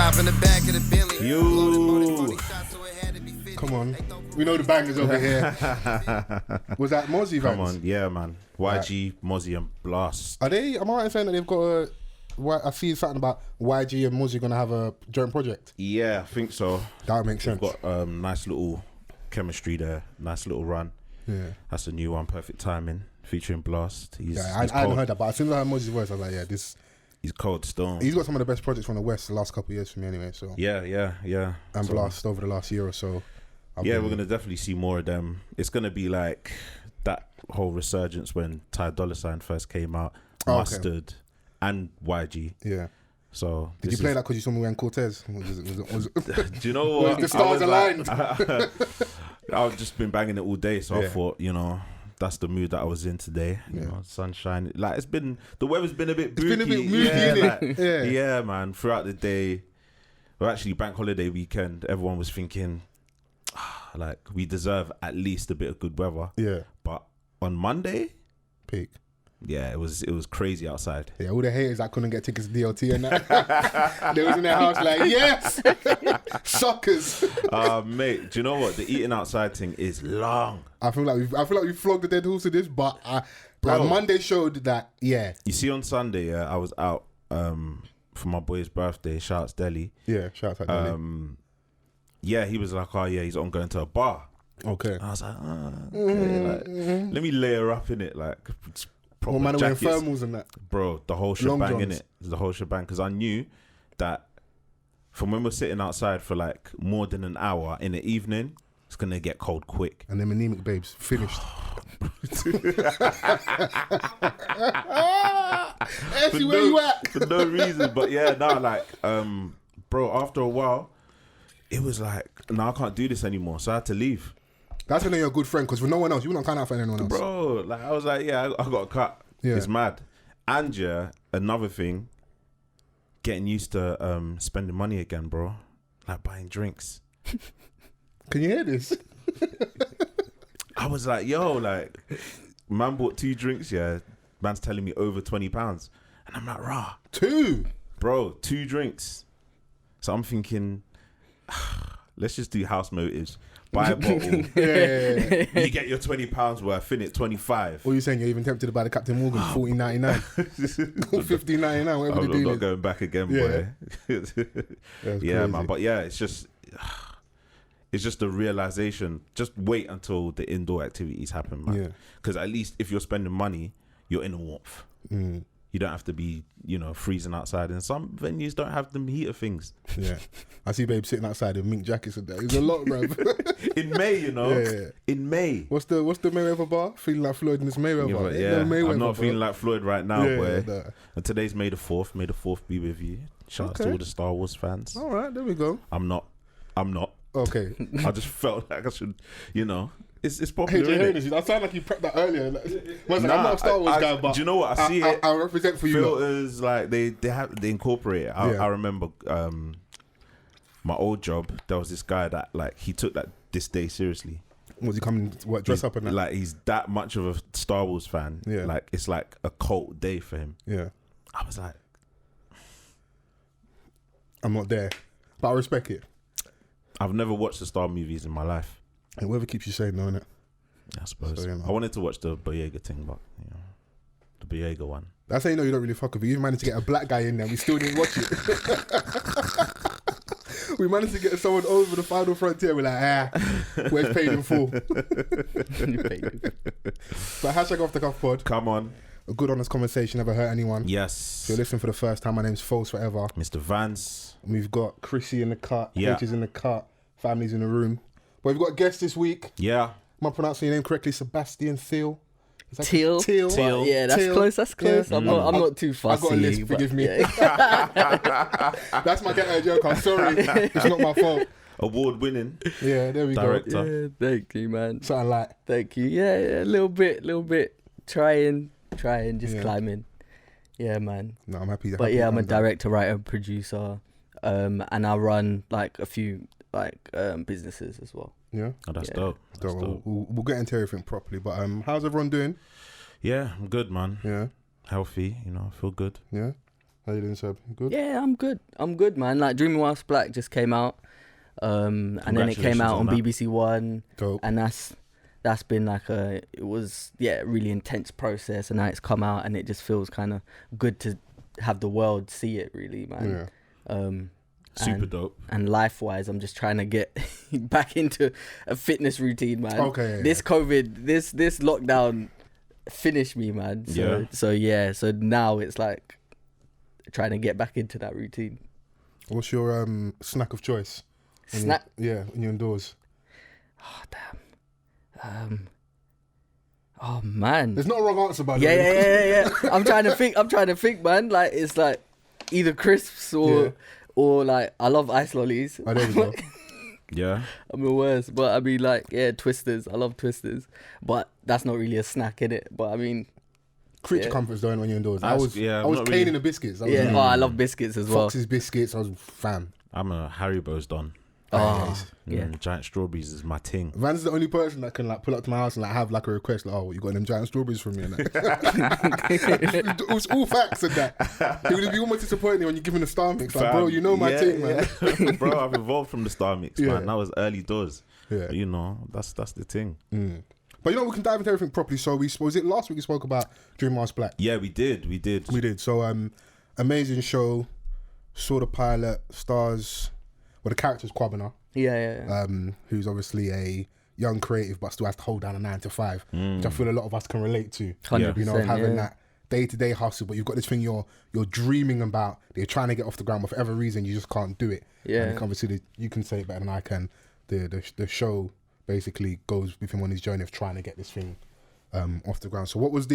Top in the back of the Bentley. You. Come on. We know the bangers over here. Was that Mozzie Vans? Come on, yeah, man. YG, Mozzie, and Blast. Am I right in saying that they've got I see something about YG and Mozzie going to have a joint project? Yeah, I think so. That makes sense. They've got nice little chemistry there. Nice little run. Yeah. That's a new one, Perfect Timing, featuring Blast. I hadn't heard that, but as soon as I heard Mozzie's voice, I was like, yeah, he's cold stone. He's got some of the best projects from the West the last couple of years for me anyway. So Yeah. And Blast over the last year or so. We're going to definitely see more of them. It's going to be like that whole resurgence when Ty Dolla $ign first came out, Mustard, and YG. Yeah. So did you play that because you saw me wearing Cortez? Do you know what? The stars aligned. I've just been banging it all day, so I thought, that's the mood that I was in today. You know, sunshine. Like the weather's been a bit booky. It's been a bit moody, innit? Yeah, man. Throughout the day, actually bank holiday weekend, everyone was thinking, like, we deserve at least a bit of good weather. Yeah. But on Monday, peak. Yeah, it was crazy outside. Yeah, all the haters that couldn't get tickets to DLT and that. They was in their house like, yes, suckers. Mate, do you know what? The eating outside thing is long. I feel like we flogged the dead horse to this, but Monday showed that. Yeah. You see, on Sunday, I was out for my boy's birthday. Shouts Deli. Yeah, shouts out Deli. Yeah, he was like, oh yeah, he's on going to a bar. Okay. And I was like, okay, let me layer up in it, like. What man wearing thermals and that? Bro, the whole shebang in it. The whole shebang. Because I knew that from when we're sitting outside for like more than an hour in the evening, it's going to get cold quick. And them anemic babes finished. Essie, where you at? For no reason. But yeah, bro, after a while, it was like, no, I can't do this anymore. So I had to leave. That's when you're a good friend, because with no one else, you won't count out for anyone else. Bro, like I was like, yeah, I got a cut. Yeah. It's mad. And yeah, another thing, getting used to spending money again, bro. Like buying drinks. Can you hear this? I was like, yo, like, man bought 2 drinks, yeah. Man's telling me over £20. And I'm like, rah. 2? Bro, 2 drinks. So I'm thinking, let's just do house motives. Buy a bottle. You get your £20 worth, fin it 25. What are you saying? You're even tempted to buy the Captain Morgan $14.99, $15.99. Whatever I'm not going back again, boy. Yeah, man. But yeah, it's just the realization. Just wait until the indoor activities happen, man. Yeah. Because at least if you're spending money, you're in a warmth. You don't have to be, freezing outside. And some venues don't have them heater things. Yeah. I see babe sitting outside in mink jackets and that. It's a lot, bro. In May, Yeah. In May. What's the Mayweather bar? Feeling like Floyd in this Mayweather. Yeah. Mayweather, I'm not feeling like Floyd right now, boy. Nah. And today's May the 4th. May the 4th be with you. Shout out to all the Star Wars fans. All right, there we go. I'm not. Okay. I just felt like I should, It's popular. I sound like you prepped that earlier. I'm not a Star Wars guy, but do you know what? I see it. I represent for you. Filters, like they incorporate it. I remember my old job. There was this guy that he took this day seriously. Was he coming to dress up and that? Like he's that much of a Star Wars fan. Yeah. Like it's like a cult day for him. Yeah. I was like, I'm not there, but I respect it. I've never watched the Star movies in my life. And whatever keeps you sane, though, innit? Yeah, I suppose. So, I wanted to watch the Boyega thing, but the Boyega one. That's how you know you don't really fuck with it. You managed to get a black guy in there. We still didn't watch it. We managed to get someone over the final frontier. We're like, where's paid in full? But #Offthecuffpod. Come on. A good honest conversation, never hurt anyone. Yes. If you're listening for the first time, my name's Fols Forever Mr Vans. We've got Chrissy in the cut, H is in the cut, family's in the room. But we've got a guest this week. Yeah. Am I pronouncing your name correctly? Sebastian Thiel. Thiel. Yeah, that's Thiel. close. That's close. Yeah. I'm not too fussy. I got a list. Forgive me. Yeah. That's my get joke. I'm sorry. It's not my fault. Award winning. Yeah, there we Director. go. Yeah, thank you, man. Something like. Thank you. Yeah, a little bit. Trying, just climbing. Yeah, man. No, I'm happy. But yeah, I'm a director, writer, producer, and I run like a few businesses as well. Yeah, that's dope. That's dope. We'll get into everything properly. But how's everyone doing? Yeah, I'm good, man. Yeah, healthy. I feel good. Yeah. How you doing, Seb? Good? Yeah, I'm good, man. Like Dreaming Whilst Black just came out, and then it came out on BBC One. Dope. And that's been like it was really intense process, and now it's come out, and it just feels kind of good to have the world see it, really, man. Yeah. Super dope. And life-wise, I'm just trying to get back into a fitness routine, man. Okay. This COVID, this lockdown finished me, man. So now it's like trying to get back into that routine. What's your snack of choice? Snack? When you're indoors. Oh, damn. Oh, man. There's not a wrong answer, by the way. Yeah. I'm trying to think, man. Like, it's like either crisps or like, I love ice lollies. Oh, there we go. Yeah. I'm the worst. But I mean, like, Twisters. I love Twisters. But that's not really a snack, innit? But I mean, creature comforts going when you're indoors. I was caning really the biscuits. I love biscuits as well. Fox's biscuits. I was fan. I'm a Haribo's don. Giant strawberries is my thing. Van's the only person that can like pull up to my house and like have like a request like, oh, you got them giant strawberries from me and that. It was all facts and that. He would be almost disappointed when you give him the Star Mix. Like, bro, you know my thing, man. Yeah. Bro, I've evolved from the Star Mix, man. That was early doors. Yeah. But, you know, that's the thing. But you know, we can dive into everything properly. So was it last week we spoke about Dream Whilst Black? Yeah, we did. So amazing show. Saw the pilot. Stars. Well, the character's Kwabena. Yeah. Who's obviously a young creative but still has to hold down a 9 to 5, which I feel a lot of us can relate to. 100%, you know, having that day-to-day hustle, but you've got this thing you're dreaming about, that you're trying to get off the ground, but for whatever reason you just can't do it. Yeah. And obviously you can say it better than I can. The show basically goes with him on his journey of trying to get this thing off the ground. So what was what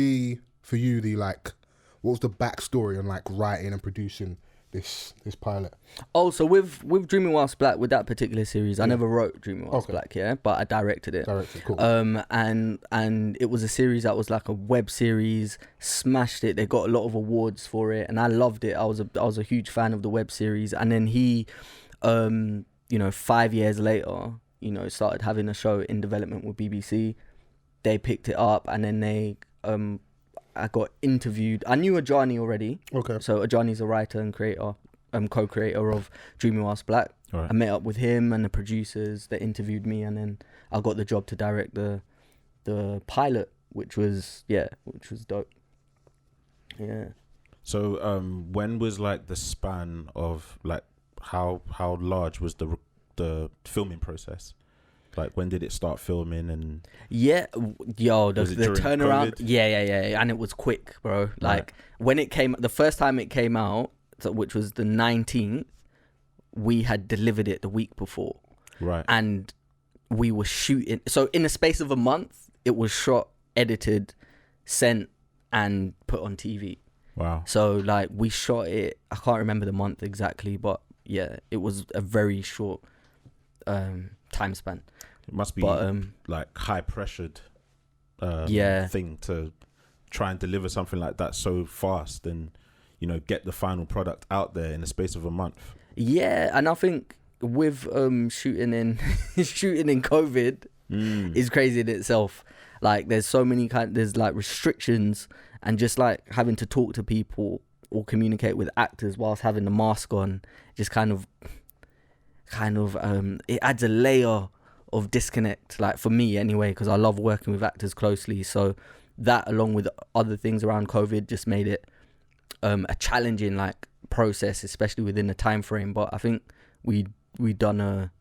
was the backstory on like writing and producing this pilot? Oh, so with Dreaming Whilst Black, with that particular series, I never wrote Dreaming Whilst Black, but I directed it. Cool. And it was a series that was like a web series, smashed it. They got a lot of awards for it, and I loved it. I was a huge fan of the web series. And then he, 5 years later, started having a show in development with BBC. They picked it up, and then I got interviewed. I knew Ajani already. Okay. So Ajani's a writer and creator, co-creator of Dreaming Whilst Black. Right. I met up with him and the producers that interviewed me, and then I got the job to direct the pilot, which was dope. Yeah. So when was like the span of like how large was the filming process? Like, when did it start filming? And the turnaround. COVID? Yeah, and it was quick, bro. Like, when it came, the first time it came out, which was the 19th, we had delivered it the week before. Right. And we were shooting. So in the space of a month, it was shot, edited, sent, and put on TV. Wow. So like, we shot it, I can't remember the month exactly, but yeah, it was a very short time span. It must be like high pressured thing to try and deliver something like that so fast and get the final product out there in the space of a month. Yeah, and I think with shooting in COVID is crazy in itself. Like, there's so many there's like restrictions, and just like having to talk to people or communicate with actors whilst having the mask on, just kind of it adds a layer of disconnect, like for me anyway, because I love working with actors closely. So that, along with other things around COVID, just made it a challenging like process, especially within the time frame. But I think we done a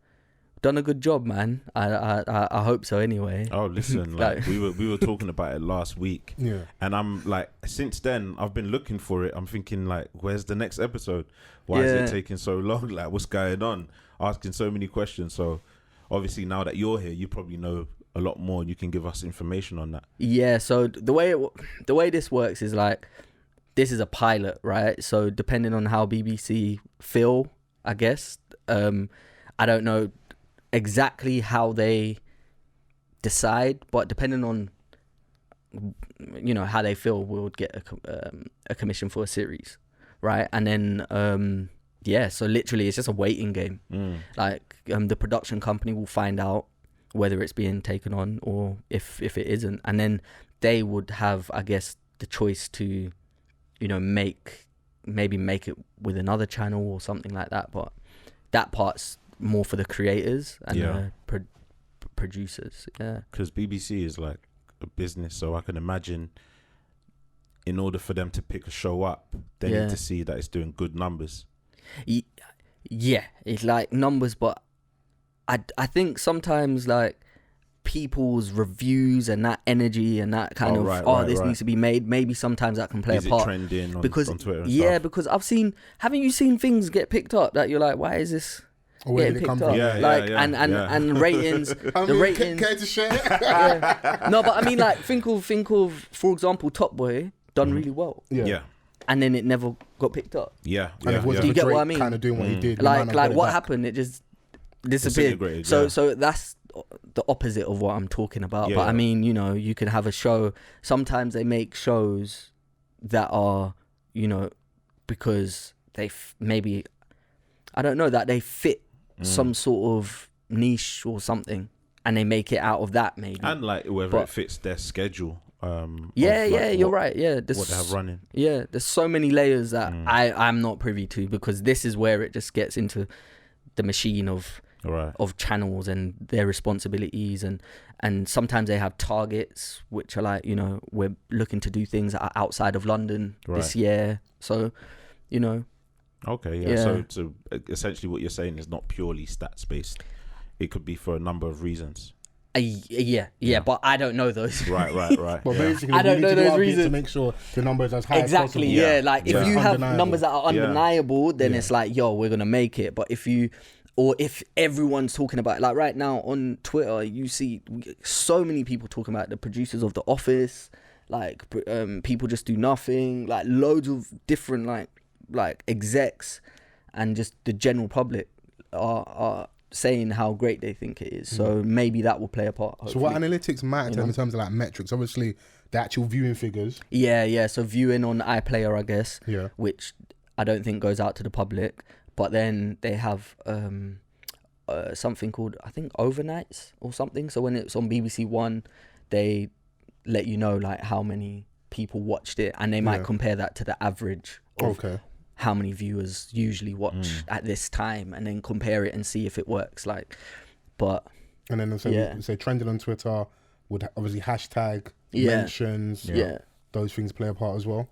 good job, man. I hope so anyway. Oh, listen, like we were talking about it last week. Yeah. And I'm like, since then I've been looking for it. I'm thinking like, where's the next episode? Why is it taking so long? Like, what's going on? Asking so many questions. So obviously now that you're here, you probably know a lot more. You can give us information on that. Yeah. So the way this works is like, this is a pilot, right? So depending on how BBC feel, I guess, I don't know exactly how they decide, but depending on how they feel, we'll get a commission for a series, right? And then so literally it's just a waiting game. Like the production company will find out whether it's being taken on or if it isn't, and then they would have, I guess, the choice to make maybe make it with another channel or something like that. But that part's more for the creators and producers. Yeah, because BBC is like a business, so I can imagine in order for them to pick a show up, they need to see that it's doing good numbers. Yeah, it's like numbers, but I think sometimes like people's reviews and that energy and that kind this needs to be made, maybe sometimes that can play a part. Trending on, because on Twitter and stuff? Stuff? Because haven't you seen things get picked up that you're like, why is this getting picked up? And ratings, the ratings. Care to share? No, but I mean, like, think of, for example, Top Boy done really well. Yeah. And then it never got picked up. Yeah. And it wasn't Do you get what I mean? Kind of doing what he did. Like what happened? It just disappeared. So that's the opposite of what I'm talking about. But I mean, you know, you can have a show. Sometimes they make shows that are, you know, because they maybe, I don't know, that they fit some sort of niche or something, and they make it out of that maybe. And like whether it fits their schedule. You're right. Yeah, what they have running. Yeah, there's so many layers that I'm not privy to, because this is where it just gets into the machine of channels and their responsibilities, and sometimes they have targets which are like, you know, we're looking to do things that are outside of London this year. So, you know. Okay, yeah. So essentially what you're saying is not purely stats based. It could be for a number of reasons. But I don't know those. Right. But basically, I don't know those reasons to make sure the number is as high as possible. Yeah. Like if you have numbers that are undeniable, then it's like, yo, we're gonna make it. But if everyone's talking about it, like right now on Twitter, you see so many people talking about the producers of The Office, like people just do nothing, like loads of different like execs, and just the general public are saying how great they think it is. So maybe that will play a part, hopefully. So what analytics matter to them in terms of like metrics? Obviously the actual viewing figures. So viewing on iPlayer, I guess, which I don't think goes out to the public. But then they have something called, I think, overnights or something. So when it's on BBC One, they let you know like how many people watched it, and they might compare that to the average of how many viewers usually watch at this time, and then compare it and see if it works. And then say trending on Twitter would obviously hashtag mentions. Those things play a part as well.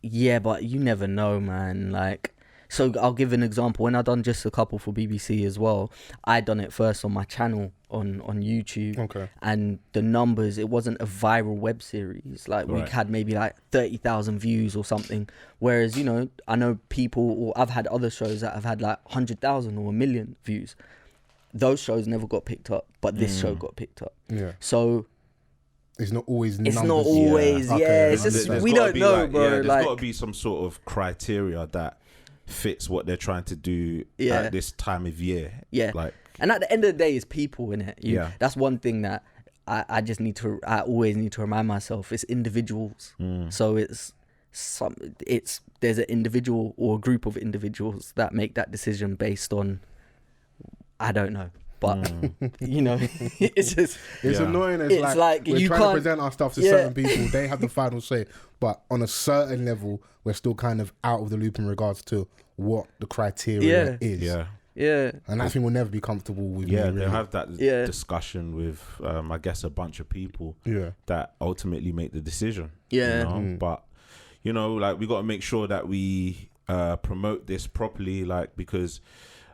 Yeah, but you never know, man. Like, so I'll give an example. When I done just a couple for BBC as well, I done it first on my channel on YouTube. And the numbers, it wasn't a viral web series. Like we had maybe like 30,000 views or something. Whereas, you know, I know people, or I've had other shows that have had like 100,000 or 1 million views. Those shows never got picked up, but this show got picked up. Yeah. So it's not always numbers. It's not always, it's just, we don't know, bro. There's got to be some sort of criteria that fits what they're trying to do at this time of year. And at the end of the day, it's people, innit? That's one thing that I always need to remind myself. It's individuals. So there's an individual or a group of individuals that make that decision based on, I don't know. But you know, it's just annoying. It's like we're trying to present our stuff to certain people. They have the final say, but on a certain level, we're still kind of out of the loop in regards to what the criteria is. And I think we'll never be comfortable with. They'll have that discussion with, I guess, a bunch of people. That ultimately make the decision. You know? But you know, like we got to make sure that we promote this properly, like because.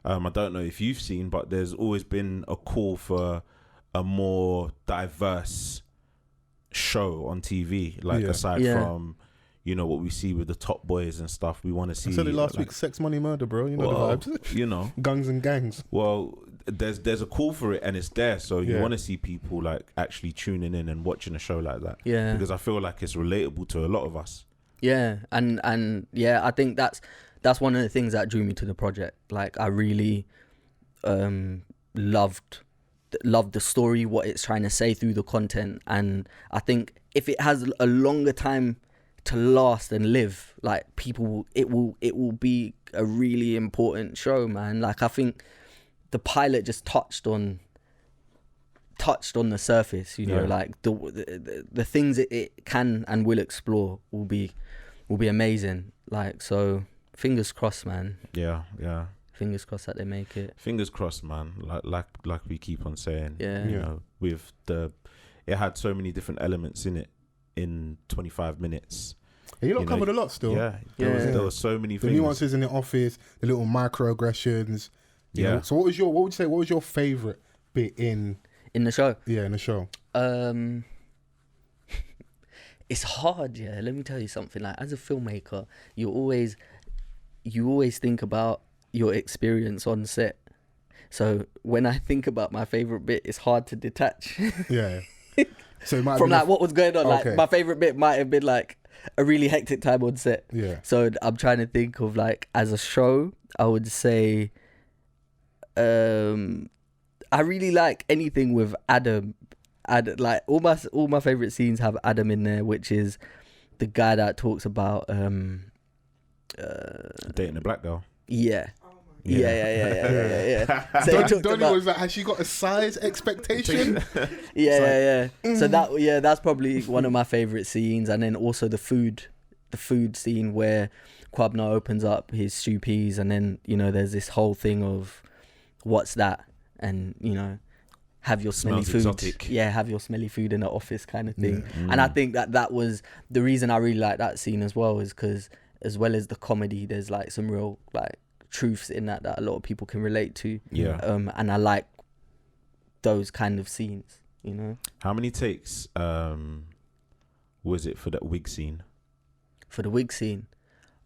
I don't know if you've seen, but there's always been a call for a more diverse show on TV. Like aside from, you know, what we see with the Top Boys and stuff, we want to see. I said it last week, Sex, Money, Murder, bro. You know the vibes. You know, guns and gangs. Well, there's a call for it, and it's there. So you want to see people like actually tuning in and watching a show like that. Yeah, because I feel like it's relatable to a lot of us. Yeah, and I think that's one of the things that drew me to the project. Like I really loved the story, what it's trying to say through the content, and I think if it has a longer time to last and live, like it will be a really important show, man. Like I think the pilot just touched on the surface, you know, like the things it can and will explore will be amazing. Like, so Fingers crossed, man. Yeah. Fingers crossed that they make it. Fingers crossed, man. Like we keep on saying. Yeah. You know, with it had so many different elements in it in 25 minutes. You lot covered a lot still. Yeah. There was so many things. The nuances in the office, the little microaggressions. You know? So what would you say? What was your favourite bit in the show? Yeah, in the show. It's hard, yeah. Let me tell you something. Like, as a filmmaker, you always think about your experience on set. So when I think about my favourite bit, it's hard to detach. Yeah. So it might from like what was going on. Okay. Like, my favourite bit might have been like a really hectic time on set. Yeah. So I'm trying to think of, like, as a show, I would say, I really like anything with Adam. Like, all my favorite scenes have Adam in there, which is the guy that talks about dating a black girl. Yeah. So Donnie was like, has she got a size expectation? Yeah. So that's probably one of my favorite scenes. And then also the food scene where Kwabna opens up his stew peas, and then, you know, there's this whole thing of what's that, and, you know, have your smelly Smells food. exotic. Yeah, have your smelly food in the office kind of thing. And I think that was the reason I really like that scene as well, is because as well as the comedy, there's like some real like truths in that a lot of people can relate to. Yeah. And I like those kind of scenes, you know. How many takes was it for that wig scene? For the wig scene,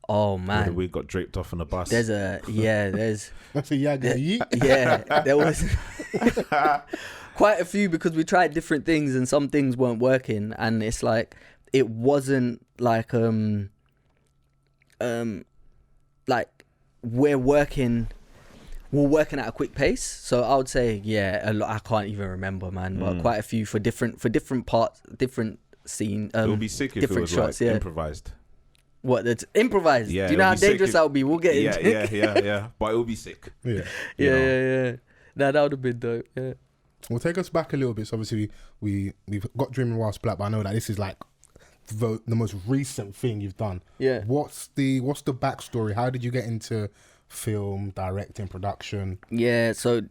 oh man, where the wig got draped off on a bus. there's that's a yaga yeet. yeah, there was quite a few, because we tried different things and some things weren't working, and it's like it wasn't like like we're working at a quick pace. So I would say, I can't even remember, man, but quite a few for different parts, different scene. It would be sick if it was shots, like improvised. What, that's improvised? Yeah, do you know how dangerous that would be? We'll get into it. Yeah. But it would be sick. Yeah. Nah, that would have been dope. Yeah. Well, take us back a little bit. So obviously we've got Dreaming Whilst Black, but I know that this is like the most recent thing you've done. Yeah. What's the backstory? How did you get into film, directing, production? Yeah, so,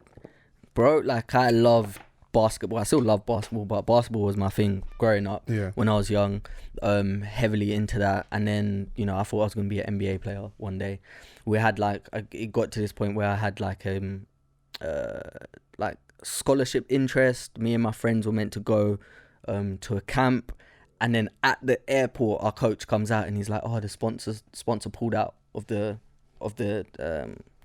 bro, like, I love basketball. I still love basketball, but basketball was my thing growing up. Yeah. When I was young, heavily into that. And then, you know, I thought I was going to be an NBA player one day. We had like, it got to this point where I had like scholarship interest. Me and my friends were meant to go to a camp. And then at the airport, our coach comes out and he's like, "Oh, the sponsor pulled out of the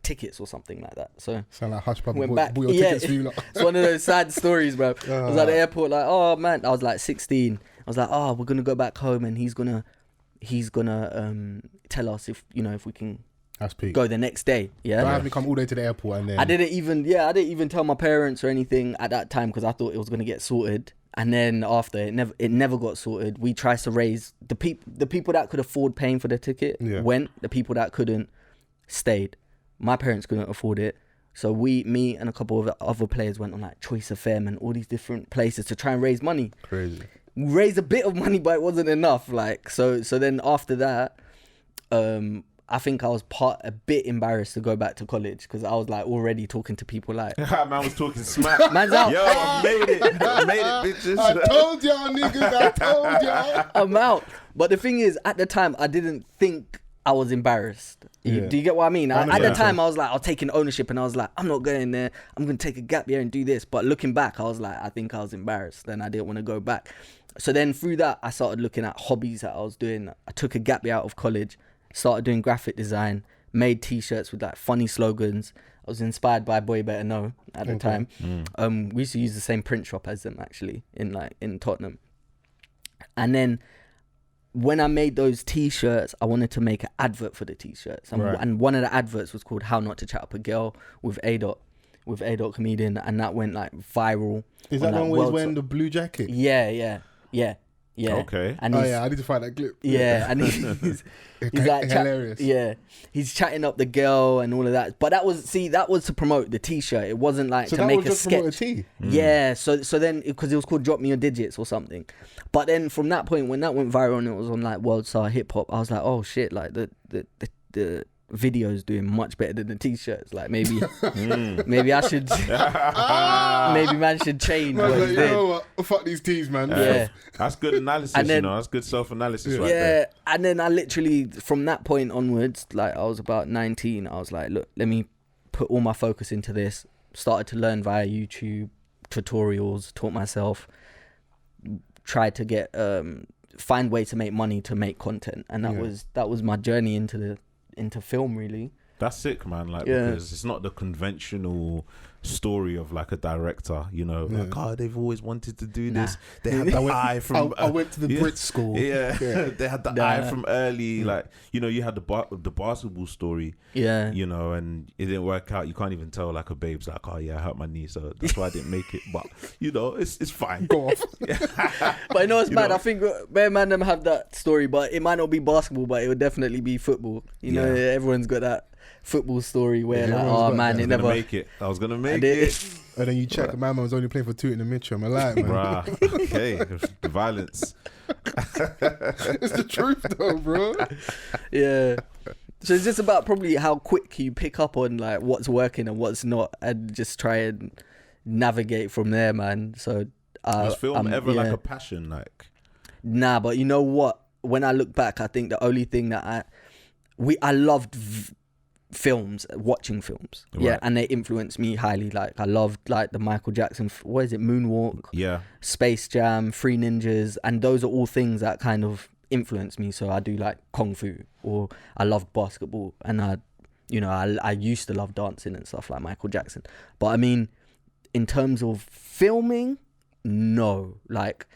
tickets or something like that." So sound like Hush Puppy. Went back. Bought your tickets for you lot. It's one of those sad stories, bro. I was at the airport like, "Oh man," I was like 16. I was like, "Oh, we're gonna go back home and he's gonna tell us if we can That's peak. go the next day." Yeah. Don't have me come all the way to the airport and then I didn't even tell my parents or anything at that time, because I thought it was gonna get sorted. And then after it never got sorted. We tried to raise the people that could afford paying for the ticket went. The people that couldn't stayed. My parents couldn't afford it, so me and a couple of other players went on like Choice FM and all these different places to try and raise money. Crazy. We raised a bit of money, but it wasn't enough. Like so then after that, I think I was a bit embarrassed to go back to college, because I was like already talking to people like man was talking smack. Man's out. Yo, I made it, bitches. I told y'all niggas, I told y'all. I'm out. But the thing is, at the time, I didn't think I was embarrassed. Do you get what I mean? At the time, I was like, I was taking ownership, and I was like, I'm not going there. I'm going to take a gap year and do this. But looking back, I was like, I think I was embarrassed, and I didn't want to go back. So then through that, I started looking at hobbies that I was doing. I took a gap year out of college, started doing graphic design, made t-shirts with like funny slogans. I was inspired by Boy Better Know at the time. We used to use the same print shop as them, actually, in Tottenham. And then when I made those t-shirts, I wanted to make an advert for the t-shirts. And one of the adverts was called How Not to Chat Up a Girl with A-Dot comedian, and that went like viral. Is that one where he's wearing the blue jacket? Yeah. Okay. And I need to find that clip. Yeah, and he's like hilarious. He's chatting up the girl and all of that. But that was to promote the t-shirt. It wasn't like to make a sketch. Yeah, so then because it was called Drop Me Your Digits or something. But then from that point, when that went viral and it was on like World Star Hip Hop, I was like, oh shit, like the videos doing much better than the t-shirts. Like maybe maybe I should maybe man should change Man, what like, he's you doing. know what? Fuck these tees, man. Yeah. That's good analysis, And then- that's good self-analysis right Yeah, there. and then I literally, from that point onwards, like I was about 19, I was like, look, let me put all my focus into this. Started to learn via YouTube, tutorials, taught myself, tried to get, find ways to make money to make content. And that was my journey into film, really. That's sick, man. Like, Yeah. because it's not the conventional story of like a director, you know, like, oh, they've always wanted to do this. They had the eye from. I went to the Brit school. Yeah, they had the eye from early. Like, you know, you had the basketball story. Yeah. You know, and it didn't work out. You can't even tell like a babe's like, oh yeah, I hurt my knee, so that's why I didn't make it. But you know, it's fine. Go off. But you know what's You mad? know? I think bare man them have that story, but it might not be basketball, but it would definitely be football. You know, Yeah. everyone's got that football story where Yeah, like, everyone's oh got man, that. it I was gonna never. make it. I was gonna make And it. And then you check, my man was only playing for Tooting and Mitchell. I'm like, man. Bruh. Okay, the violence. It's the truth, though, bro. Yeah. So it's just about probably how quick you pick up on like what's working and what's not, and just try and navigate from there, man. So Was film ever like yeah. a passion? Like, Nah, but you know what? When I look back, I think the only thing that I loved films, watching films. Yeah, Right. and they influenced me highly. Like I loved like the Michael Jackson, what is it, Moonwalk, yeah, Space Jam, Three Ninjas, and those are all things that kind of influenced me. So I do like Kung Fu, or I loved basketball, and I used to love dancing and stuff like Michael Jackson. But I mean, in terms of filming, no. Like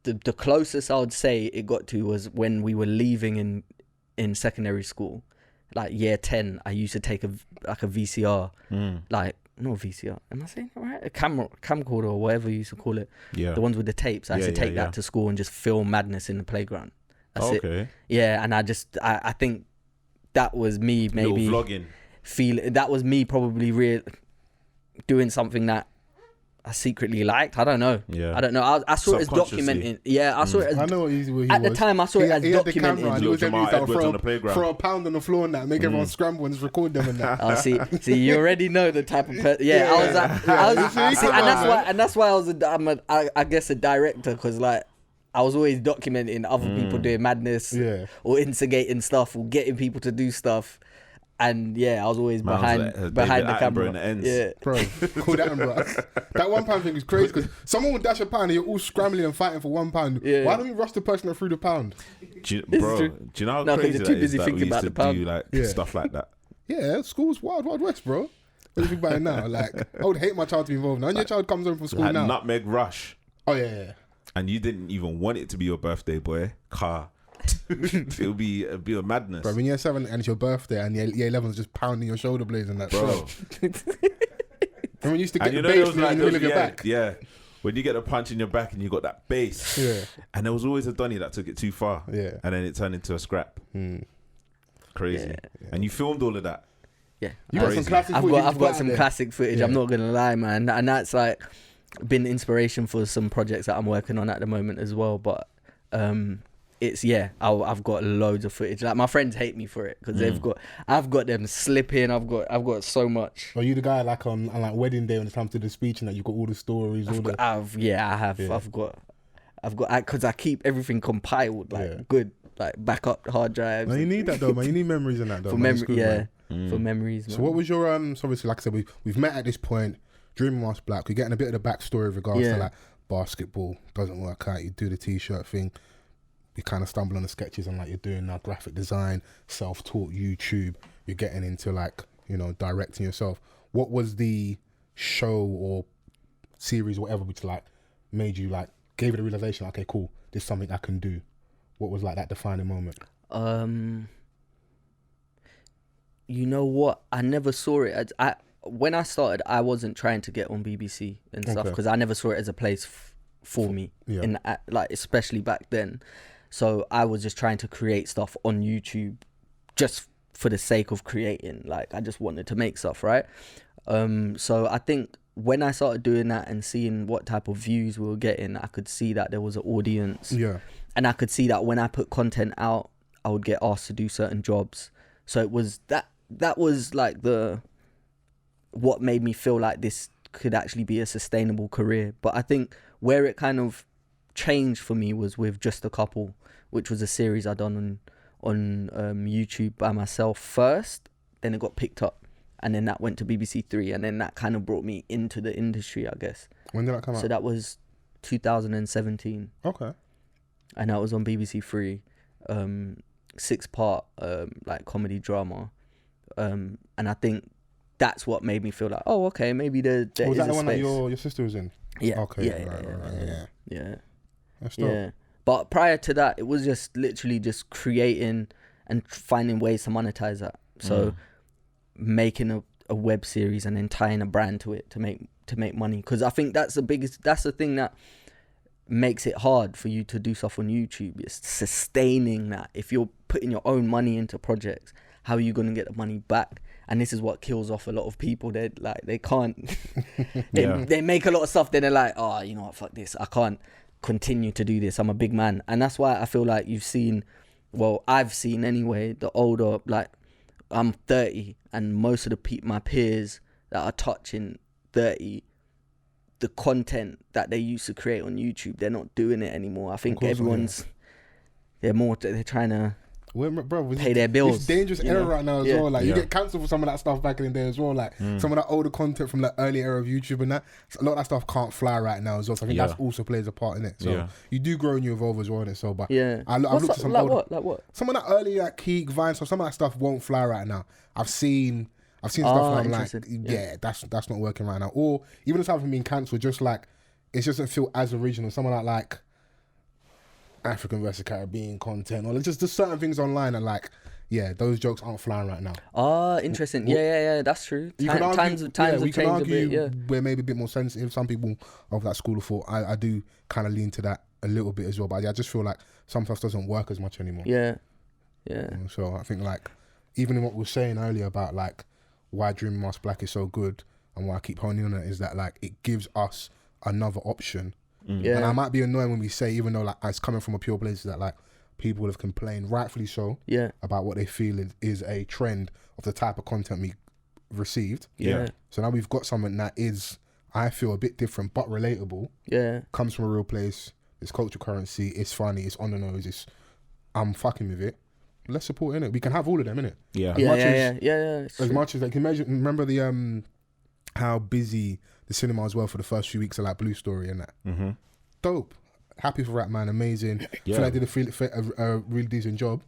the closest I would say it got to was when we were leaving in secondary school, like year 10. I used to take a VCR, like not VCR. Am I saying it right? A camcorder or whatever you used to call it. yeah. The ones with the tapes. I used to take that to school and just film madness in the playground. That's it. Okay. Yeah, and I think that was me maybe Little vlogging. that was me probably doing something that I secretly liked. I don't know. Yeah. I don't know. I saw it as documenting. Yeah, I saw it as. I know what he At the was. time, I saw it as he had the camera and documenting. he was Little every Jamal Edwards on the playground. throw a pound on the floor and that, make everyone scramble and just record them and that. Oh, see, you already know the type of person. Yeah, I was. See, and that's why I guess a director, because like I was always documenting other people doing madness, or instigating stuff, or getting people to do stuff. And yeah, I was always behind the camera. In the ends. Yeah, Bro, cool that, bro. That £1 thing is crazy because someone would dash a pound and you're all scrambling and fighting for £1. Yeah. Why don't we rush the person that threw the pound? Do you true. know how No, 'cause crazy you're that too is busy that thinking we used about to the pound. do like Yeah. stuff like that? Yeah, school's wild west, bro. What do you think about it now? Like, I would hate my child to be involved. Now, when your child comes home from school Like now. Nutmeg Rush, Oh, yeah. and you didn't even want it to be your birthday, boy. Car. It'll be a madness, Bro, when you're 7 and it's your birthday and year 11's just pounding your shoulder blades and that. bro. And when you used to get And the you know bass those in the like middle those, of your back. yeah. When you get a punch in your back and you got that bass, Yeah. and there was always a Donny that took it too far, Yeah. and then it turned into a scrap. Crazy. Yeah. And you filmed all of that. yeah. You got Crazy. some classic I've footage got you put out some there. classic footage. Yeah. I'm not gonna lie, man, and that's like been inspiration for some projects that I'm working on at the moment as well. But I've got loads of footage. Like my friends hate me for it because I've got them slipping. I've got so much. Are you the guy like on like wedding day when it comes to the speech and that you've got all the stories, all the... I have. Yeah. I've got because I keep everything compiled like good, like backup hard drives. No, you need that though, man. You need memories in that though. for man. It's memory, good, yeah, man. for memories. So what was your so obviously like I said we've met at this point, Dreaming Master Black. We're getting a bit of the backstory with regards to like basketball doesn't work out. You do the t-shirt thing. You kind of stumble on the sketches and like you're doing now graphic design, self-taught YouTube. You're getting into like directing yourself. What was the show or series or whatever which like made you like gave it a realization? Okay, cool. This is something I can do. What was like that defining moment? You know what? I never saw it. When I started, I wasn't trying to get on BBC and stuff because I never saw it as a place for me. Yeah. Like especially back then. So I was just trying to create stuff on YouTube, just for the sake of creating. Like I just wanted to make stuff, right? So I think when I started doing that and seeing what type of views we were getting, I could see that there was an audience. Yeah. And I could see that when I put content out, I would get asked to do certain jobs. So it was that was like what made me feel like this could actually be a sustainable career. But I think where it kind of changed for me was with Just a Couple, which was a series I'd done on YouTube by myself first. Then it got picked up, and then that went to BBC Three, and then that kind of brought me into the industry, I guess. When did that come out? So that was 2017. Okay. And that was on BBC Three, 6-part like comedy drama, and I think that's what made me feel like, oh, okay, maybe there was is that a the one that space. your sister was in? Yeah. Okay. Yeah. Yeah. That's dope. Yeah. But prior to that, it was just literally just creating and finding ways to monetize that. So making a web series and then tying a brand to it to make money, because I think that's the thing that makes it hard for you to do stuff on YouTube. It's sustaining that. If you're putting your own money into projects, how are you going to get the money back? And this is what kills off a lot of people. They like, they can't they make a lot of stuff, then they're like, oh, you know what, fuck this, I can't continue to do this, I'm a big man. And that's why I feel like I've seen anyway, the older, like, I'm 30, and most of the my peers that are touching 30, the content that they used to create on YouTube, they're not doing it anymore. I think everyone's they're trying to pay their bills. It's dangerous era right now as well. Like, you get cancelled for some of that stuff back in the day as well. Like some of that older content from the early era of YouTube and that, a lot of that stuff can't fly right now as well. So I think that also plays a part in it. So you do grow and you evolve as well in it. So, but I've looked at some like older, what? Some of that early like Keek, Vine, so some of that stuff won't fly right now. I've seen stuff and I'm like, that's not working right now. Or even aside from being cancelled, just like it doesn't feel as original. Someone like African versus Caribbean content, or just certain things online and like, those jokes aren't flying right now. Interesting. Yeah, that's true. You can argue, times have changed a bit. We're maybe a bit more sensitive. Some people of that school of thought, I do kind of lean to that a little bit as well. But I just feel like some stuff doesn't work as much anymore. Yeah. So I think like, even in what we were saying earlier about like why Dream Mask Black is so good and why I keep honing on it, is that like it gives us another option. Yeah. And I might be annoying when we say, even though like it's coming from a pure place, that like people have complained, rightfully so, about what they feel is a trend of the type of content we received. Yeah. So now we've got something that is, I feel, a bit different but relatable. Yeah. Comes from a real place. It's cultural currency. It's funny. It's on the nose. I'm fucking with it. Let's support it. We can have all of them, innit? Yeah. As much as like, remember the how busy the cinemas were for the first few weeks of like Blue Story and that. Mm-hmm. Dope. Happy for that, man. Amazing. Feel like they did a really decent job.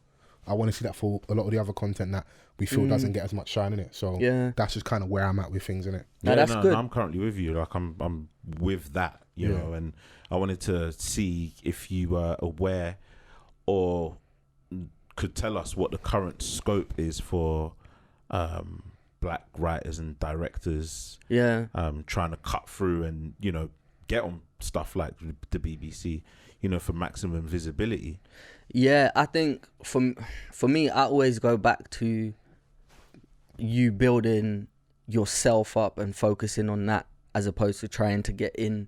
I want to see that for a lot of the other content that we feel doesn't get as much shine in it. So that's just kind of where I'm at with things, innit? That's good. I'm currently with you. Like I'm with that, you know. And I wanted to see if you were aware or could tell us what the current scope is for black writers and directors trying to cut through and, you know, get on stuff like the BBC, you know, for maximum visibility. I think for me, I always go back to you building yourself up and focusing on that as opposed to trying to get in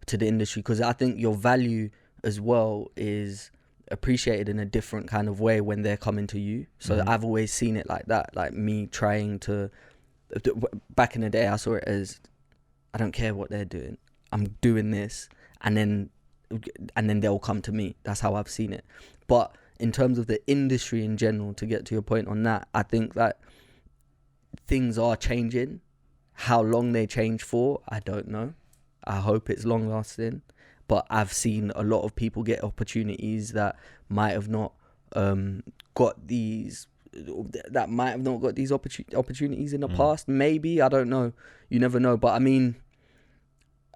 to the industry, because I think your value as well is appreciated in a different kind of way when they're coming to you. So I've always seen it like that, like me trying to, back in the day I saw it as, I don't care what they're doing, I'm doing this, and then they'll come to me. That's how I've seen it. But in terms of the industry in general, to get to your point on that, I think that things are changing. How long they change for, I don't know. I hope it's long lasting. But I've seen a lot of people get opportunities that might have not got these opportunities in the past. Maybe, I don't know. You never know. But I mean,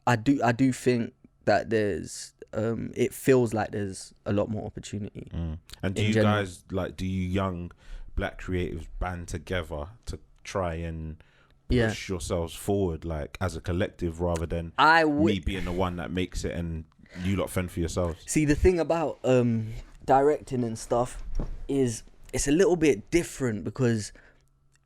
I do think that there's it feels like there's a lot more opportunity. And do you guys, like, do you young black creatives band together to try and push yourselves forward, like as a collective, rather than me being the one that makes it and you lot fend for yourselves? See, the thing about directing and stuff is it's a little bit different because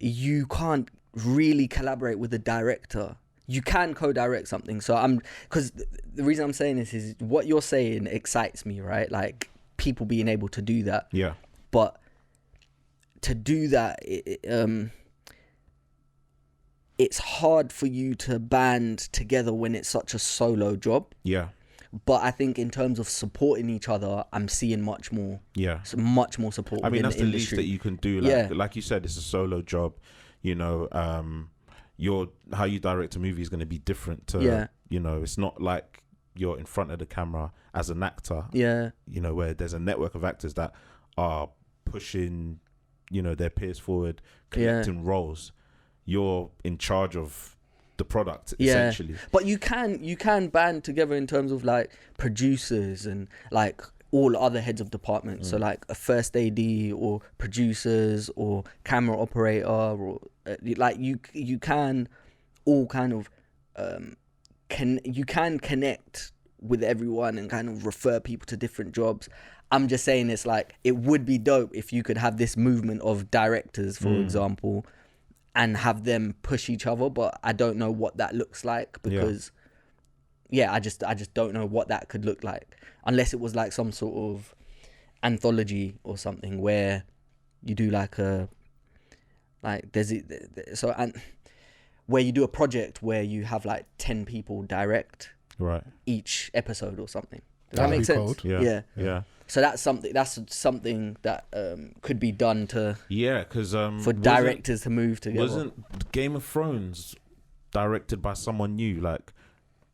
you can't really collaborate with the director. You can co-direct something. So because the reason I'm saying this is what you're saying excites me, right? Like people being able to do that. Yeah. But to do that, it's hard for you to band together when it's such a solo job. Yeah. But I think in terms of supporting each other, I'm seeing much more. Yeah. So much more support. I mean, that's the least industry. that you can do. Like you said, it's a solo job. You know, how you direct a movie is going to be different to, you know, it's not like you're in front of the camera as an actor. Yeah. You know, where there's a network of actors that are pushing, you know, their peers forward, collecting roles. You're in charge of the product, essentially. But you can band together in terms of like producers and like all other heads of departments. So like a first AD or producers or camera operator, or like you can all kind of you can connect with everyone and kind of refer people to different jobs. I'm just saying, it's like, it would be dope if you could have this movement of directors, for example, and have them push each other, but I don't know what that looks like, because I just don't know what that could look like, unless it was like some sort of anthology or something where you do like where you do a project where you have like 10 people direct each episode or something. Does that make sense? Yeah. So that's something that could be done to because for directors to move together. Wasn't Game of Thrones directed by someone new like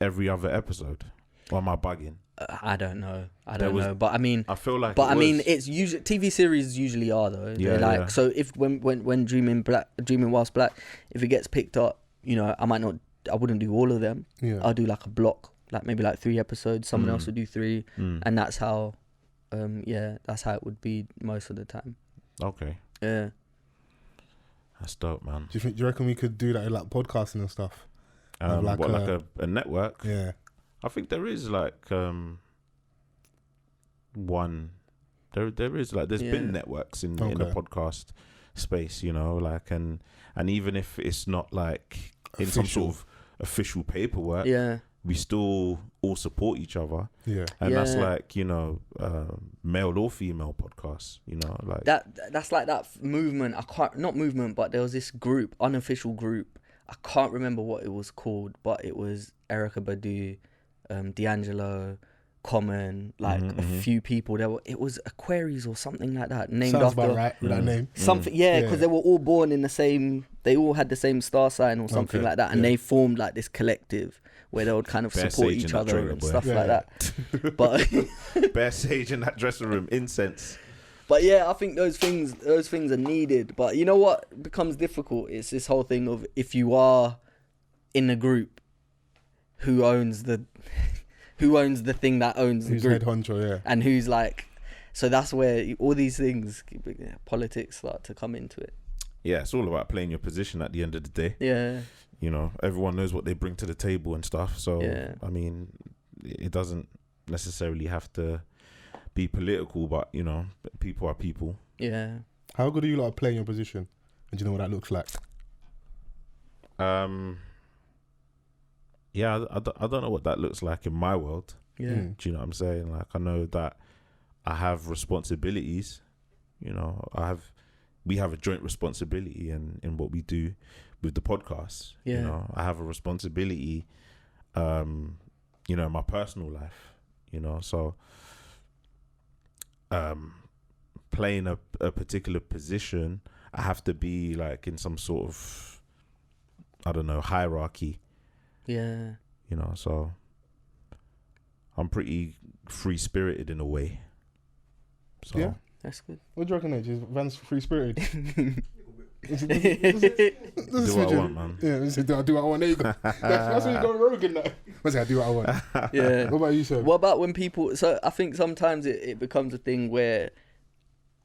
every other episode? Or am I bugging? I don't know. But I mean, I feel like. But I mean, it's usually TV series usually are though. Yeah. So if when Dreaming Whilst Black, if it gets picked up, you know, I wouldn't do all of them. Yeah. I'll do like a block, like maybe like 3 episodes. Someone else would do 3, and that's how. That's how it would be most of the time. Okay. Yeah. That's dope, man. Do you reckon we could do that in like podcasting and stuff? Like a network? Yeah. I think there is like one. There is like there's been networks in the podcast space, you know, like and even if it's not like in some sort of official paperwork, we still all support each other. Yeah. And that's like, you know, male or female podcasts, you know, like that's like that movement. Not movement, but there was this group, unofficial group. I can't remember what it was called, but it was Erykah Badu, D'Angelo, Common, like a few people. It was Aquarius or something like that. Named Sounds after about right with that name. Something, because they were all born in the same. They all had the same star sign or something like that, and they formed like this collective where they would kind of support each other and stuff like that. But Bear Sage in that dressing room, incense. But yeah, I think those things are needed. But you know what becomes difficult? It's this whole thing of, if you are in a group, who owns the thing that owns the who's group? Head honcho, and who's like, so that's where all these things, politics start to come into it. Yeah, it's all about playing your position at the end of the day. Yeah. You know, everyone knows what they bring to the table and stuff. So, I mean, it doesn't necessarily have to be political, but, you know, people are people. Yeah. How good are you like playing your position? And do you know what that looks like? Yeah, I don't know what that looks like in my world. Yeah. Do you know what I'm saying? Like, I know that I have responsibilities. You know, we have a joint responsibility in what we do with the podcast. Yeah. You know, I have a responsibility, you know, in my personal life, you know, so playing a particular position, I have to be like in some sort of, I don't know, hierarchy. Yeah. You know, so I'm pretty free-spirited in a way. So. Yeah. That's good. What do you reckon, Is Vans free-spirited? Do what I want, man. Yeah, I do what I want. There you go. That's when you go Rogan now. I do what I want. Yeah. What about you, sir? What about when people... So I think sometimes it becomes a thing where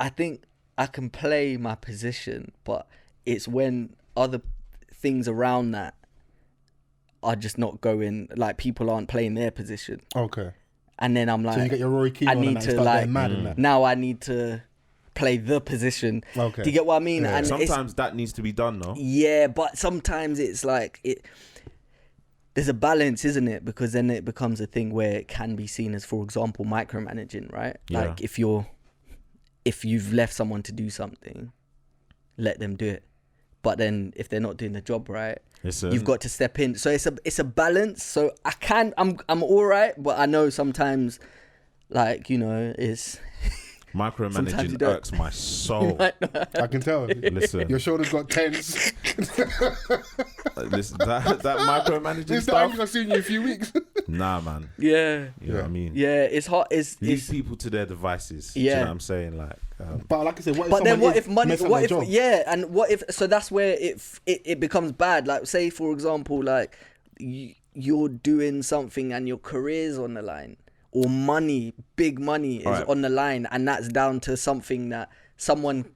I think I can play my position, but it's when other things around that are just not going... Like, people aren't playing their position. Okay. And then I'm like... So you get your Roy Keane I need to like... Now I need to play the position. Okay. Do you get what I mean? Yeah. And sometimes that needs to be done, though. Yeah, but sometimes it's like... There's a balance, isn't it? Because then it becomes a thing where it can be seen as, for example, micromanaging, right? Yeah. Like if you've left someone to do something, let them do it. But then if they're not doing the job right, you've got to step in. So it's a balance. So I'm all right, but I know sometimes, like, you know, it's micromanaging irks my soul. I can tell. Listen, your shoulders got tense. Listen, that micromanaging this stuff. I've seen you in a few weeks. Nah, man. Yeah. You know what I mean? Yeah, it's hot. Leave people to their devices. Yeah. Do you know what I'm saying? Like, but like I said, what if money? What if and what if? So that's where it becomes bad. Like, say for example, like you're doing something and your career's on the line, or money, big money is on the line, and that's down to something that someone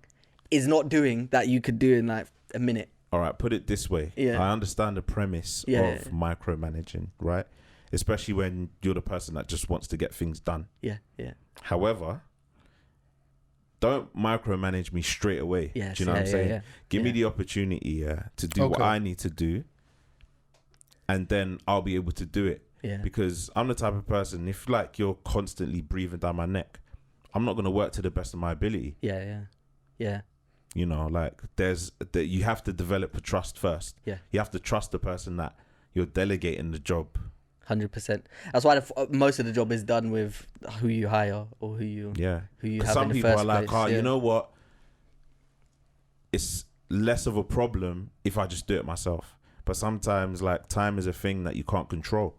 is not doing that you could do in like a minute. All right, put it this way. Yeah. I understand the premise of micromanaging, right? Especially when you're the person that just wants to get things done. Yeah. However, don't micromanage me straight away. Yes, do you know what I'm saying? Yeah. Give me the opportunity to do what I need to do, and then I'll be able to do it. Yeah. Because I'm the type of person, if like you're constantly breathing down my neck, I'm not going to work to the best of my ability. Yeah. You know, like you have to develop a trust first. Yeah. You have to trust the person that you're delegating the job. 100%. That's why most of the job is done with who you hire or who you have some in the people first are like, place. you know what? It's less of a problem if I just do it myself. But sometimes, like, time is a thing that you can't control.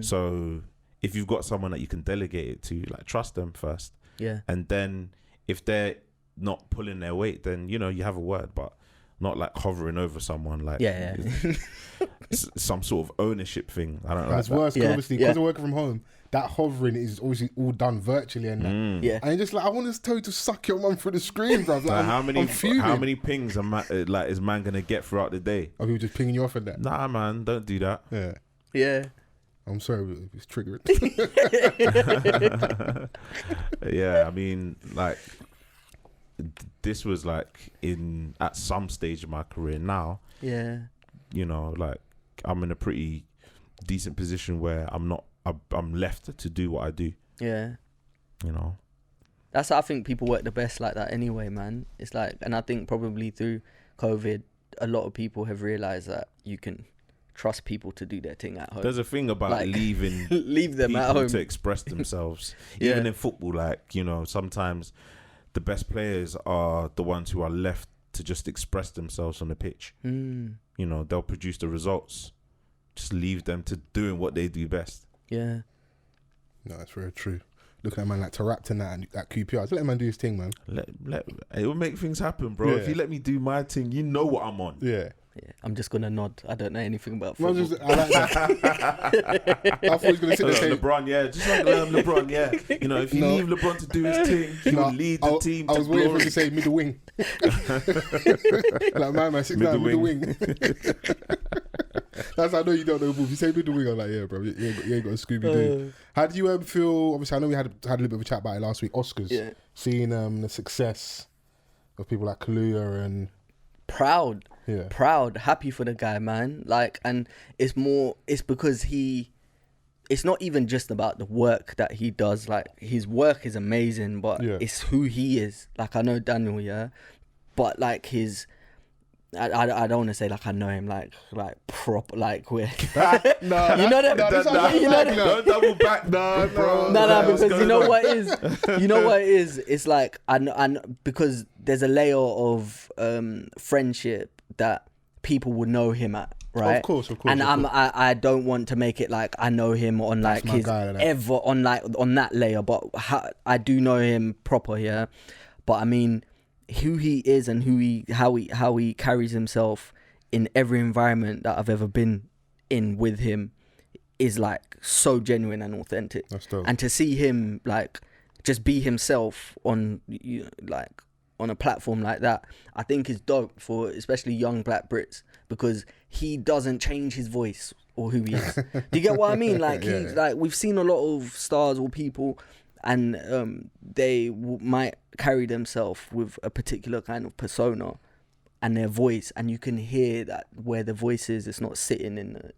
So if you've got someone that you can delegate it to, like, trust them first. Yeah. And then if they're not pulling their weight, then, you know, you have a word, but not like hovering over someone. Like, it's some sort of ownership thing. I don't know. It's worse, obviously, because we're working from home. That hovering is obviously all done virtually, and that. Yeah. And you're just like, I want to tell you to suck your mum through the screen, bruv. Like, how many pings is man gonna get throughout the day? Are people just pinging you off and that? Nah, man, don't do that. Yeah. I'm sorry if it's triggering. Yeah, I mean, like, this was like at some stage of my career now. Yeah. You know, like, I'm in a pretty decent position where I'm left to do what I do. Yeah. You know. That's how I think people work the best like that anyway, man. It's like, and I think probably through COVID, a lot of people have realised that you can trust people to do their thing at home. There's a thing about like, leave them at home to express themselves. Even in football, like, you know, sometimes the best players are the ones who are left to just express themselves on the pitch. You know, they'll produce the results. Just leave them to doing what they do best. Yeah. No, that's very true. Look at a man like Tarapton at QPR. Just let a man do his thing, man. It will make things happen, bro. Yeah. If you let me do my thing, you know what I'm on. Yeah. I'm just gonna nod. I don't know anything about football. I like that. I thought he was gonna sit there and say LeBron, just like LeBron, You know, if you leave LeBron to do his thing, he will lead the team. I was waiting for him to say middle wing. Like my man, 6'9", middle wing. That's how I know you don't know. If you say middle wing, I'm like, yeah, bro, you ain't got a Scooby Doo. How do you feel? Obviously, I know we had a little bit of a chat about it last week. Oscars, seeing the success of people like Kaluuya and proud, proud, happy for the guy, man. Like, and it's because it's not even just about the work that he does. Like, his work is amazing, but it's who he is. Like, I know Daniel, but like I don't want to say like I know him like proper like we're no you know that don't double back bro. No, because you know what it is it's like I because there's a layer of friendship that people would know him at, right? Of course. And I don't want to make it like I know him on like his ever on like on that layer, but I do know him proper, but I mean who he is and how he carries himself in every environment that I've ever been in with him is like so genuine and authentic. That's dope. And to see him like just be himself on like on a platform like that, I think is dope for especially young black Brits, because he doesn't change his voice or who he is. Do you get what I mean? Like like we've seen a lot of stars or people, and they might carry themselves with a particular kind of persona and their voice, and you can hear that where the voice is, it's not sitting in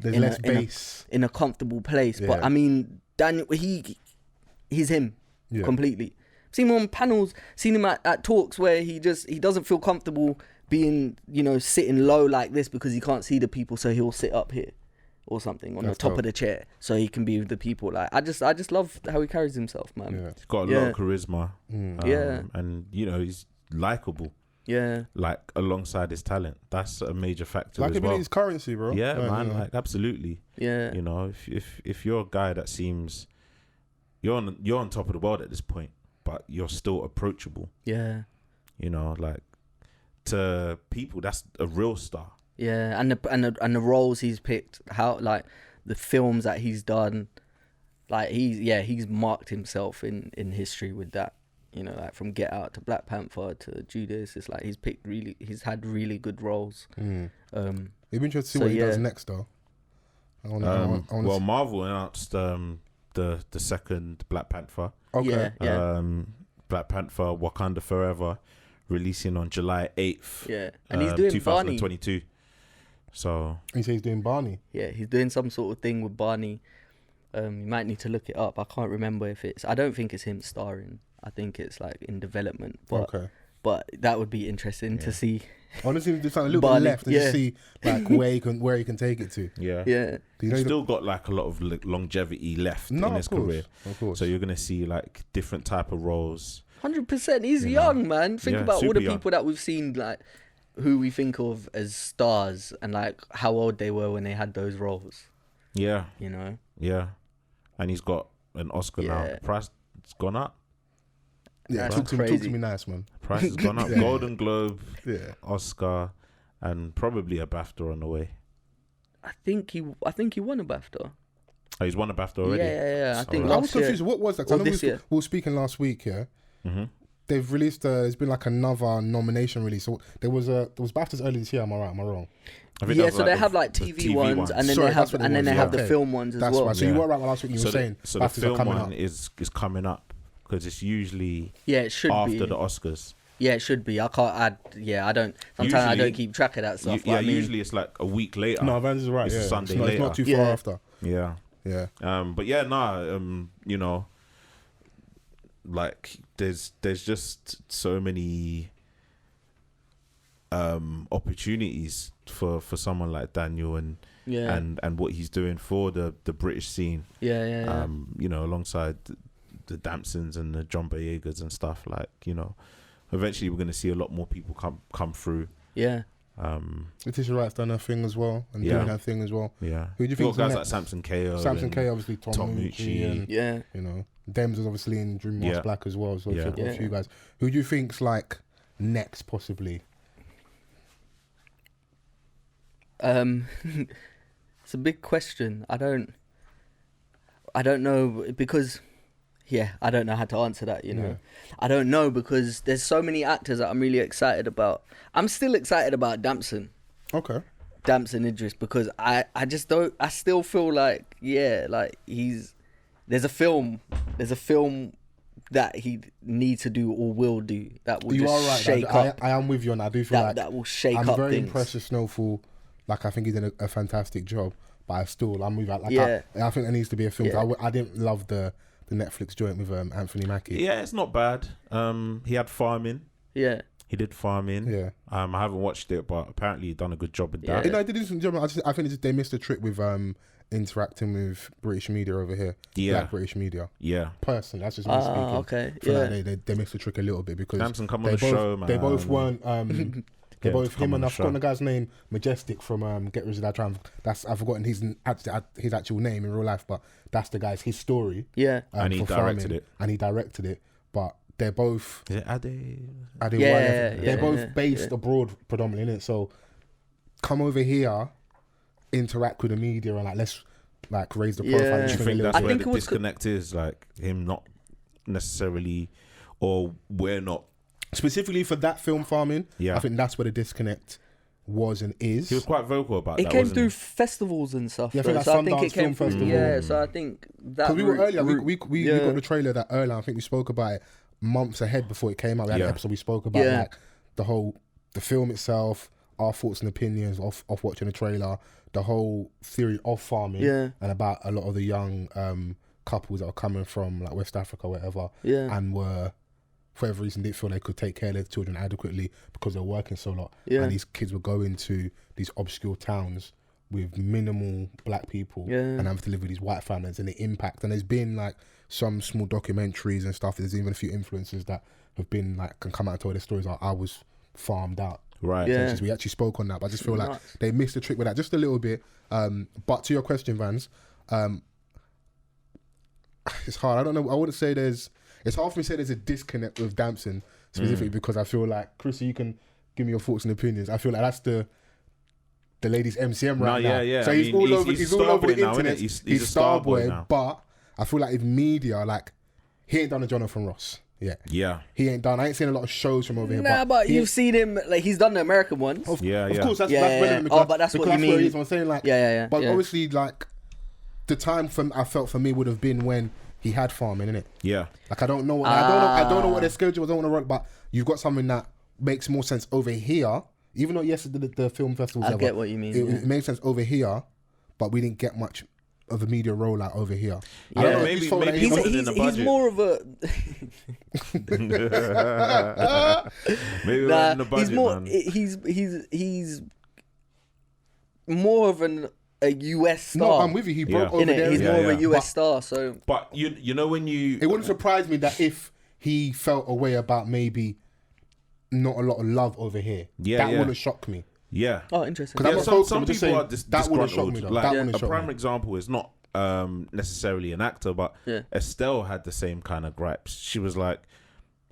less bass in a comfortable place. But I mean, Daniel, he's him completely. Seen him on panels, seen him at talks where he doesn't feel comfortable being, you know, sitting low like this because he can't see the people, so he'll sit up here or something on the top of the chair so he can be with the people. Like I just love how he carries himself, man. Yeah. He's got a lot of charisma. And you know, he's likable. Yeah. Like alongside his talent. That's a major factor as well. His currency, bro. Yeah, man, like absolutely. Yeah. You know, if you're a guy that seems you're on top of the world at this point, but you're still approachable. Yeah. You know, like to people, that's a real star. Yeah, and the roles he's picked, how like the films that he's done, like he's marked himself in history with that. You know, like from Get Out to Black Panther to Judas, it's like he's had really good roles. It'd be interesting to see what he does next, though. Well, Marvel announced the second Black Panther. Okay. Yeah. Black Panther: Wakanda Forever, releasing on July 8th. Yeah, and he's doing 2022. Barney. So he says he's doing Barney. Yeah, he's doing some sort of thing with Barney. You might need to look it up. I can't remember if it's. I don't think it's him starring. I think it's like in development. But, but that would be interesting to see. Honestly, just a little bit left and just see like where he can take it to. Yeah, yeah. He's still got like a lot of longevity left in his career. Of course. So you're gonna see like different type of roles. 100%. He's young, man. Think about all the young. people that we've seen, like who we think of as stars, and like how old they were when they had those roles. Yeah. You know. Yeah, and he's got an Oscar now. The price has gone up. Yeah, talk to me nice, man. Price has gone up. Golden Globe, Oscar, and probably a BAFTA on the way. I think he won a BAFTA. Oh, he's won a BAFTA already? Yeah. I think I was confused. What was that? I know we were speaking last week, Mm-hmm. They've released, there's been like another nomination release. So there was BAFTAs earlier this year, am I right? Am I wrong? Yeah, so they have like TV ones, and then they have the film ones as well. That's right. So you were right last week. You were saying so the film one is coming up because it's usually it should after be the Oscars. Yeah, it should be. I can't add. Yeah, I don't. Sometimes usually, I don't keep track of that stuff. Usually it's like a week later. No, Vans is right. It's a Sunday later. It's not too far after. Yeah. But yeah, you know, like there's just so many opportunities for someone like Daniel and what he's doing for the British scene. Yeah. You know, alongside the Damsons and the John Boyegas and stuff, like, you know, eventually we're going to see a lot more people come through. Yeah. Letitia Wright's done her thing as well and doing her thing as well. Yeah. Who do you think? Guys like Samson Kayo. Samson Kayo, obviously Tom Mucci, and you know, Dems is obviously in Dream Mask Black as well. So a few guys. Who do you think's like next possibly? It's a big question. I don't know because I don't know how to answer that, you know. I don't know because there's so many actors that I'm really excited about. I'm still excited about Damson. Okay. Damson Idris, because I still feel like there's a film that he needs to do or will do that will shake up. I am with you on that. I do feel like that will shake up. I'm very things. impressed with Snowfall. Like, I think he's done a fantastic job, but I'm with that. Like, I think there needs to be a film. Yeah. I didn't love the Netflix joint with Anthony Mackie. Yeah, it's not bad. He had Farming. Yeah. He did Farming. Yeah. I haven't watched it, but apparently he done a good job with that. You know, he did a decent job. I think they missed a trick with interacting with British media over here. Yeah. Black British media. Yeah. Personally, that's just me speaking. Okay. Like they missed the trick a little bit because Damson come on the show, man. They both weren't. They're both him and I've forgotten the guy's name, Majestic from Get Rid of That Tram. I've forgotten his actual name in real life, but that's the guy's his story. Yeah. And he directed it. But they're both. Is it Ade? They're both based abroad predominantly, innit? So come over here, interact with the media, and let's raise the profile. Do you think that's where the disconnect is? Like him not necessarily, or we're not. Specifically for that film, Farming, I think that's where the disconnect was and is. He was quite vocal about that. It came through festivals and stuff. Yeah, I think it came from Festival. Yeah, so I think that. Because we were earlier, we got the trailer that earlier. I think we spoke about it months ahead before it came out. We had an episode we spoke about the film itself, our thoughts and opinions of watching the trailer, the whole theory of farming, and about a lot of the young couples that are coming from West Africa, or whatever, and were for whatever reason, didn't feel they could take care of their children adequately because they're working so lot. Yeah. And these kids were going to these obscure towns with minimal black people and having to live with these white families and the impact. And there's been like some small documentaries and stuff. There's even a few influencers that have been like, can come out and tell their stories like, I was farmed out. Right. Yeah. We actually spoke on that, but I just feel like they missed the trick with that just a little bit. But to your question, Vans, it's hard. I don't know. I wouldn't say it's hard for me to say there's a disconnect with Damson specifically because I feel like, Chrissy, you can give me your thoughts and opinions. I feel like that's the ladies' MCM right now. Yeah. So he's all over the internet. He's a a star boy boy now. But I feel like if media, like, he ain't done a Jonathan Ross. Yeah. He ain't done. I ain't seen a lot of shows from over here. But you've seen him, like, he's done the American ones. Of course, that's relevant. Oh, but that's what you mean. Where he is. I'm saying, like, but yeah. obviously, like, the time I felt for me would have been when he had farming, innit? Yeah. Like, I don't know. I don't know what their schedule was. I don't want to run, but you've got something that makes more sense over here. Even though yesterday the film festivals, I get what you mean. It made sense over here, but we didn't get much of a media rollout over here. Yeah, I don't know, maybe he's in the budget. He's more of a maybe in the budget, man. He's more of a US star. No, I'm with you. He broke over there. He's more of a US star. So, but you know when you, it wouldn't surprise me that if he felt a way about maybe not a lot of love over here, that wouldn't shock me. Yeah. Oh, interesting. Yeah, some people are that wouldn't shock me though. Like, a prime example is not necessarily an actor, but Estelle had the same kind of gripes. She was like,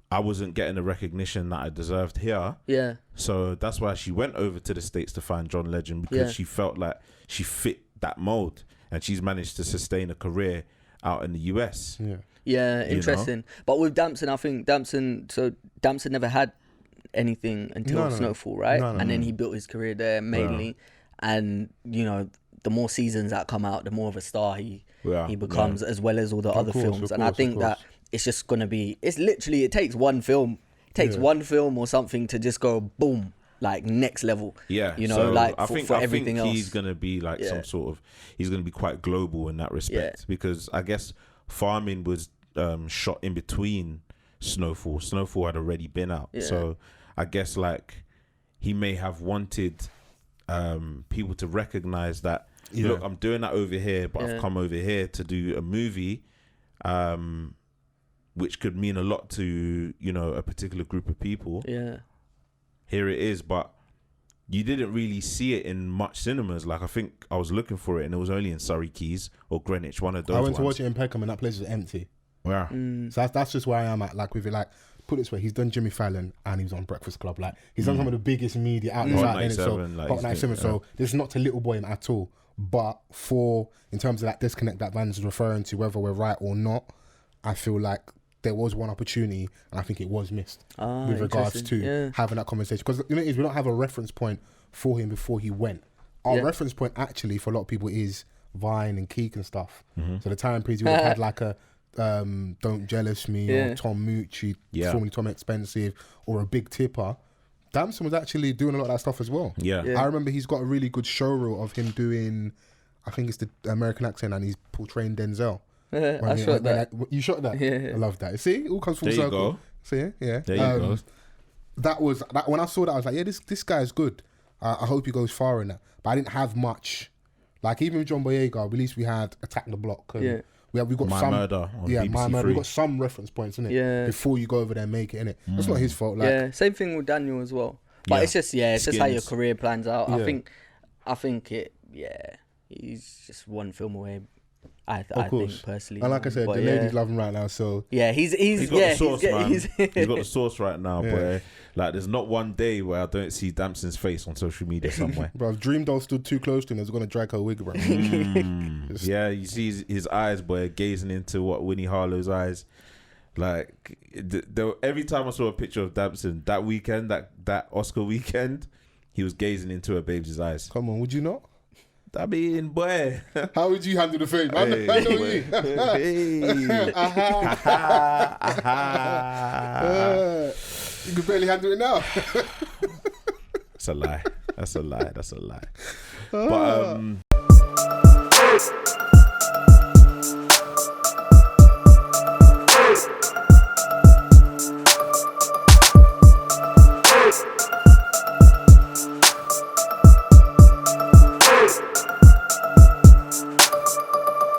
I wasn't getting the recognition that I deserved here. Yeah. So that's why she went over to the States to find John Legend, because she felt like she fit that mold, and she's managed to sustain a career out in the US. Yeah, interesting. But with Damson, I think Damson never had anything until Snowfall, right? And then he built his career there mainly. And, you know, the more seasons that come out, the more of a star he becomes, as well as all the other films. And I think that it's just going to be, it takes one film. It takes one film or something to just go boom, like next level. Yeah. You know, so like I think everything else. He's going to be like some sort of, he's going to be quite global in that respect, because I guess Farming was shot in between Snowfall. Snowfall had already been out. So I guess like he may have wanted people to recognize that, look, I'm doing that over here, but I've come over here to do a movie which could mean a lot to, you know, a particular group of people. Yeah. Here it is, but you didn't really see it in much cinemas. Like, I think I was looking for it and it was only in Surrey Keys or Greenwich, one of those. I went to ones. watch it in Peckham and that place was empty. Yeah. So that's just where I am at. Like, with it, like, put it this way, he's done Jimmy Fallon and he was on Breakfast Club. Like, he's done some of the biggest media outlets out there. Hot Night 7. So this is not to little boy him at all. But in terms of that disconnect that Vans is referring to, whether we're right or not, I feel like there was one opportunity and I think it was missed with regards to having that conversation. Because you know, we don't have a reference point for him before he went. Our reference point actually for a lot of people is Vine and Keek and stuff. So the time period we would have had like a Don't Jealous Me or Tom Mucci, formerly Tom Expensive, or a Big Tipper. Damson was actually doing a lot of that stuff as well. I remember he's got a really good show reel of him doing, I think it's the American accent, and he's portraying Denzel. I shot that. You shot that? Yeah. I love that. See, it all comes full There you circle. go. See, yeah. There you go. That was when I saw that, I was like, yeah, this guy is good. I hope he goes far in that. But I didn't have much. Like, even with John Boyega, at least we had Attack the Block. And we got My some Murder on BBC My Murder. Three. We got some reference points, innit? Yeah. Before you go over there and make it, innit? That's not his fault. Like, same thing with Daniel as well. But it's just how your career plans out. I think he's just one film away. I think personally. And like I said, the ladies love him right now. So he's got the sauce, man. He's got the sauce right now, boy. Like, there's not one day where I don't see Damson's face on social media somewhere. Bro, if Dream Doll stood too close to him, I was gonna drag her wig, bro. Yeah, you see his eyes, boy, gazing into Winnie Harlow's eyes. Like, every time I saw a picture of Damson that weekend, that Oscar weekend, he was gazing into her baby's eyes. Come on, would you not? I mean, boy. How would you handle the fame? I know you. You can barely handle it now. That's a lie. But